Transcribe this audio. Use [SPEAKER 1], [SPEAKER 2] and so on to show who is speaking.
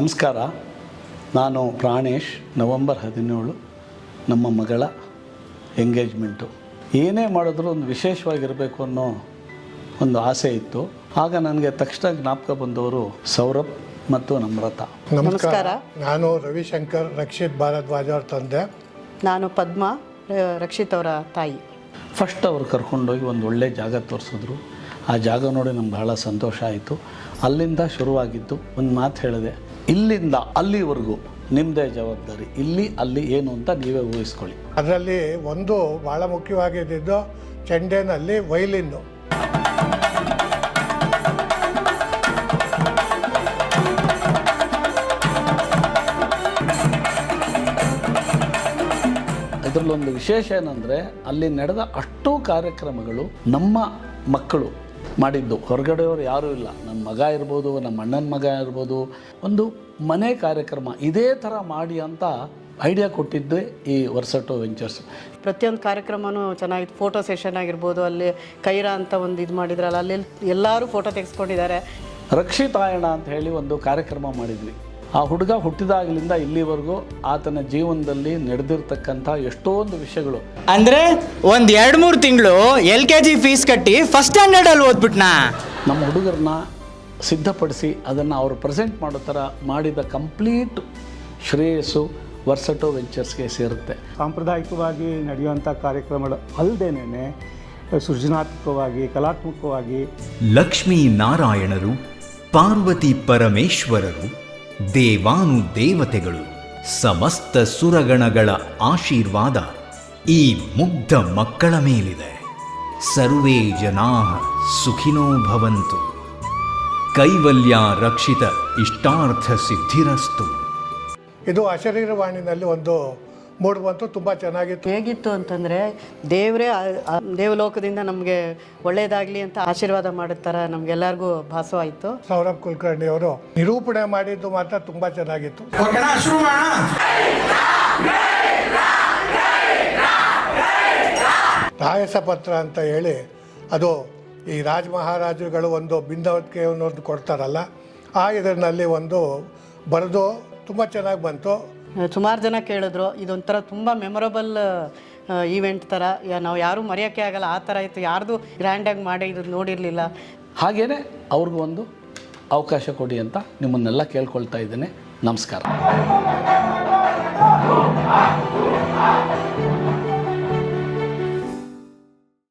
[SPEAKER 1] ನಮಸ್ಕಾರ. ನಾನು ಪ್ರಾಣೇಶ್. ನವಂಬರ್ 17 ನಮ್ಮ ಮಗಳ ಎಂಗೇಜ್ಮೆಂಟು. ಏನೇ ಮಾಡಿದ್ರೂ ಒಂದು ವಿಶೇಷವಾಗಿರಬೇಕು ಅನ್ನೋ ಒಂದು ಆಸೆ ಇತ್ತು. ಆಗ ನನಗೆ ತಕ್ಷಣ ಜ್ಞಾಪಕ ಬಂದವರು ಸೌರಭ್ ಮತ್ತು ನಮ್ರತಾ.
[SPEAKER 2] ನಮಸ್ಕಾರ. ನಾನು ರವಿಶಂಕರ್, ರಕ್ಷಿತ್ ಭಾರದ್ವಾಜ್ ಅವ್ರ ತಂದೆ.
[SPEAKER 3] ನಾನು ಪದ್ಮ, ರಕ್ಷಿತ್ ಅವರ ತಾಯಿ.
[SPEAKER 1] ಫಸ್ಟ್ ಅವ್ರು ಕರ್ಕೊಂಡೋಗಿ ಒಂದು ಒಳ್ಳೆ ಜಾಗ ತೋರಿಸಿದ್ರು. ಆ ಜಾಗ ನೋಡಿ ನಮ್ಗೆ ಬಹಳ ಸಂತೋಷ ಆಯಿತು. ಅಲ್ಲಿಂದ ಶುರುವಾಗಿದ್ದು ಒಂದು ಮಾತು ಹೇಳಿದೆ, ಇಲ್ಲಿಂದ ಅಲ್ಲಿವರೆಗೂ ನಿಮ್ಮದೇ ಜವಾಬ್ದಾರಿ, ಇಲ್ಲಿ ಅಲ್ಲಿ ಏನು ಅಂತ ನೀವೇ ಊಹಿಸ್ಕೊಳ್ಳಿ.
[SPEAKER 2] ಅದರಲ್ಲಿ ಒಂದು ಭಾಳ ಮುಖ್ಯವಾಗಿದ್ದು ಚೆಂಡೆನಲ್ಲಿ ವೈಲಿನ್ನು.
[SPEAKER 1] ಇದರಲ್ಲೊಂದು ವಿಶೇಷ ಏನಂದರೆ ಅಲ್ಲಿ ನಡೆದ ಅಷ್ಟೂ ಕಾರ್ಯಕ್ರಮಗಳು ನಮ್ಮ ಮಕ್ಕಳು ಮಾಡಿದ್ದು. ಹೊರಗಡೆಯವರು ಯಾರೂ ಇಲ್ಲ. ನಮ್ಮ ಮಗ ಇರ್ಬೋದು, ನಮ್ಮ ಅಣ್ಣನ ಮಗ ಇರ್ಬೋದು, ಒಂದು ಮನೆ ಕಾರ್ಯಕ್ರಮ ಇದೇ ಥರ ಮಾಡಿ ಅಂತ ಐಡಿಯಾ ಕೊಟ್ಟಿದ್ದೇ ಈ ವರ್ಸಟೋ ವೆಂಚರ್ಸ್.
[SPEAKER 3] ಪ್ರತಿಯೊಂದು ಕಾರ್ಯಕ್ರಮವೂ ಚೆನ್ನಾಗಿತ್ತು. ಫೋಟೋ ಸೆಷನ್ ಆಗಿರ್ಬೋದು, ಅಲ್ಲಿ ಕೈರಾ ಅಂತ ಒಂದು ಇದು ಮಾಡಿದ್ರಲ್ಲ, ಅಲ್ಲಿ ಎಲ್ಲರೂ ಫೋಟೋ ತೆಗೆಸ್ಕೊಂಡಿದ್ದಾರೆ.
[SPEAKER 1] ರಕ್ಷಿತಾಯಣ ಅಂತ ಹೇಳಿ ಒಂದು ಕಾರ್ಯಕ್ರಮ ಮಾಡಿದ್ವಿ. ಆ ಹುಡುಗ ಹುಟ್ಟಿದಾಗಲಿಂದ ಇಲ್ಲಿವರೆಗೂ ಆತನ ಜೀವನದಲ್ಲಿ ನಡೆದಿರ್ತಕ್ಕಂಥ ಎಷ್ಟೊಂದು ವಿಷಯಗಳು.
[SPEAKER 4] ಅಂದರೆ ಒಂದು 2-3 ತಿಂಗಳು LKG ಫೀಸ್ ಕಟ್ಟಿ ಫಸ್ಟ್ ಸ್ಟ್ಯಾಂಡರ್ಡಲ್ಲಿ ಓದ್ಬಿಟ್ನಾ.
[SPEAKER 1] ನಮ್ಮ ಹುಡುಗರನ್ನ ಸಿದ್ಧಪಡಿಸಿ ಅದನ್ನು ಅವರು ಪ್ರೆಸೆಂಟ್ ಮಾಡೋ ಥರ ಮಾಡಿದ ಕಂಪ್ಲೀಟ್ ಶ್ರೇಯಸ್ಸು ವರ್ಸಟೋ ವೆಂಚರ್ಸ್ಗೆ ಸೇರುತ್ತೆ.
[SPEAKER 5] ಸಾಂಪ್ರದಾಯಿಕವಾಗಿ ನಡೆಯುವಂಥ ಕಾರ್ಯಕ್ರಮಗಳು ಅಲ್ಲದೇನೆ ಸೃಜನಾತ್ಮಕವಾಗಿ, ಕಲಾತ್ಮಕವಾಗಿ
[SPEAKER 6] ಲಕ್ಷ್ಮೀ ನಾರಾಯಣರು, ಪಾರ್ವತಿ ಪರಮೇಶ್ವರರು, ದೇವಾನು ದೇವತೆಗಳು, ಸಮಸ್ತ ಸುರಗಣಗಳ ಆಶೀರ್ವಾದ ಈ ಮುಗ್ಧ ಮಕ್ಕಳ ಮೇಲಿದೆ. ಸರ್ವೇ ಜನಾಃ ಸುಖಿನೋ ಭವಂತು. ಕೈವಲ್ಯ ರಕ್ಷಿತ ಇಷ್ಟಾರ್ಥ ಸಿದ್ಧಿರಸ್ತು.
[SPEAKER 2] ಇದು ಅಶರೀರವಾಣಿನಲ್ಲಿ ಒಂದು ಮೂಡುವಂತೂ ತುಂಬ ಚೆನ್ನಾಗಿತ್ತು.
[SPEAKER 3] ಹೇಗಿತ್ತು ಅಂತಂದರೆ, ದೇವರೇ ದೇವಲೋಕದಿಂದ ನಮಗೆ ಒಳ್ಳೆಯದಾಗಲಿ ಅಂತ ಆಶೀರ್ವಾದ ಮಾಡೋ ಥರ ನಮಗೆಲ್ಲರಿಗೂ ಭಾಸವಾಯಿತು.
[SPEAKER 2] ಸೌರಭ್ ಕುಲಕರ್ಣಿ ಅವರು ನಿರೂಪಣೆ ಮಾಡಿದ್ದು ಮಾತ್ರ ತುಂಬ ಚೆನ್ನಾಗಿತ್ತು. ರಾಯಸ ಪತ್ರ ಅಂತ ಹೇಳಿ, ಅದು ಈ ರಾಜ ಮಹಾರಾಜರುಗಳು ಒಂದು ಬಿಂದವತ್ಕೆಯನ್ನು ಕೊಡ್ತಾರಲ್ಲ, ಆ ಇದರಲ್ಲಿ ಒಂದು ಬರೆದು ತುಂಬ ಚೆನ್ನಾಗಿ ಬಂತು.
[SPEAKER 3] ಸುಮಾರು ಜನ ಕೇಳಿದ್ರು, ಇದೊಂಥರ ತುಂಬ ಮೆಮೊರಬಲ್ ಈವೆಂಟ್ ಥರ, ನಾವು ಯಾರೂ ಮರೆಯೋಕ್ಕೆ ಆಗಲ್ಲ ಆ ಥರ ಇತ್ತು. ಯಾರ್ದು ಗ್ರ್ಯಾಂಡಾಗಿ ಮಾಡಿ ಇದು ನೋಡಿರಲಿಲ್ಲ.
[SPEAKER 1] ಹಾಗೆಯೇ ಅವ್ರಿಗೂ ಒಂದು ಅವಕಾಶ ಕೊಡಿ ಅಂತ ನಿಮ್ಮನ್ನೆಲ್ಲ ಕೇಳ್ಕೊಳ್ತಾ ಇದ್ದೇನೆ. ನಮಸ್ಕಾರ.